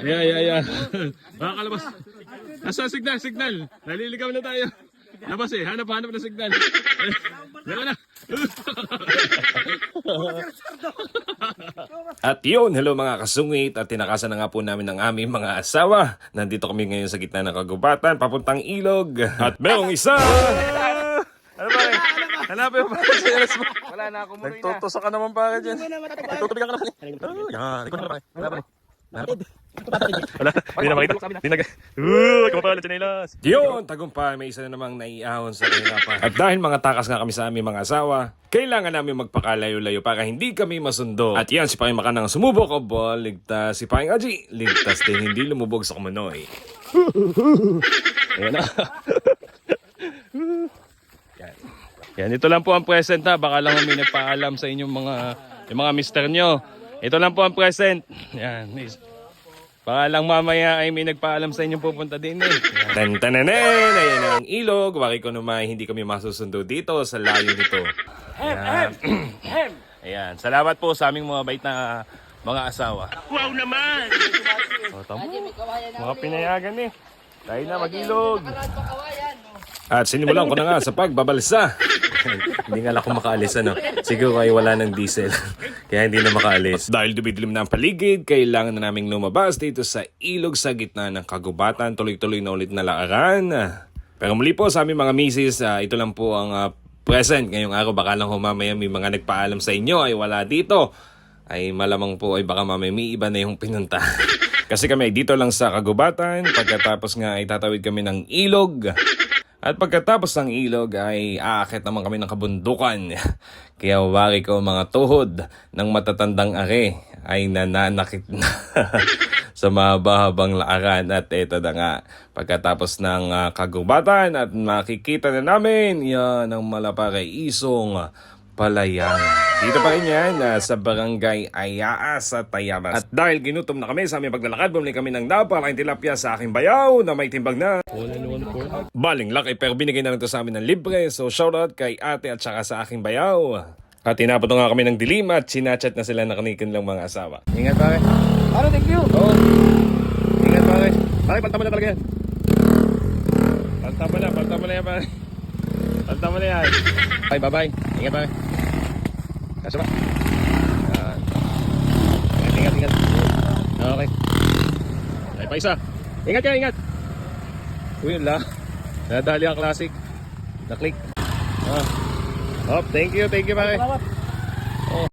Yeah. Makakalabas. Asa signal. Naliligaw na tayo. Labas eh, hanap na signal. Yan na. At yun, hello mga kasungit, at tinakasan na nga po namin ang aming mga asawa. Nandito kami ngayon sa gitna ng kagubatan, papuntang ilog. At merong isa! Ano ba eh? Hanapin mo pa sa eras mo. Wala na ako muna. Nagtutusa ka naman pa ka dyan. Nagtutubigan ka naman. Yan, ikaw na pa. Hanapin mo. Wala, hindi na makita. Hindi na. Kumapala, chinelas. Yun, tagumpay, may isa na namang naiahon sa kahirapan. At dahil mga takas nga kami sa aming mga asawa, kailangan namin magpakalayo-layo para hindi kami masundo. At yan, si Paking Makanang sumubok o ball, ligtas si Paking Aji, ligtas din hindi lumubog sa Kumunoy. Ayan na. Yan, ito lang po ang present ha. Baka lang may nagpaalam sa inyong yung mga mister nyo. Ito lang po ang present. Yan. Baka lang mamaya ay may nagpaalam sa inyong pupunta din eh. Tantananen! Ayan na ang ilog. Waki ko naman hindi kami masusundo dito sa layo nito. Ayan. Ayan. Salamat po sa aming mga bait na mga asawa. Wow naman! O, tamo. Mga pinayagan eh. Tayo na mag-ilog. At sinimulan ko na nga sa pagbabalsa. Hindi nga lang ako makaalis ano. Siguro ay wala ng diesel. Kaya hindi na makaalis. Dahil dumidilim na ang paligid, kailangan na naming lumabas dito sa ilog sa gitna ng kagubatan. Tuloy-tuloy na ulit na laaran. Pero muli po sa aming mga misis, ito lang po ang present ngayong araw. Baka lang mamaya may mga nagpaalam sa inyo ay wala dito. Ay malamang po ay baka mamaya may iba na yung pinunta. Kasi kami dito lang sa kagubatan. Pagkatapos nga ay tatawid kami ng ilog. At pagkatapos ng ilog ay aakit naman kami ng kabundukan. Kaya wari ko mga tuhod ng matatandang are ay nananakit na sa mahabang laaran. At ito na nga, pagkatapos ng kagubatan at makikita na namin yan ang malapakay isong Palayan. Dito pa rin yan sa barangay Ayaa sa Tayabas. At dahil ginutom na kami sa aming paglalakad, bumili kami ng napakaing tilapia sa aking bayaw na may timbang na baling laki, pero binigay na lang ito sa amin ng libre. So shoutout kay ate at saka sa aking bayaw. At tinapot nga kami ng dilim at sinachat na sila na kanikin lang mga asawa. Ingat pare. Ano, thank you. Oo. Ingat pare. Pare, palta mo na talaga yan. Palta mo na yan pare. Palta mo na yan. Bye, bye-bye. Ingat pare. Kasya ba? Ingat. Okay. Ay, pa isa. Ingat ka, ingat. Uy, yun lang. Nadali ang classic. Na-click. Thank you pare.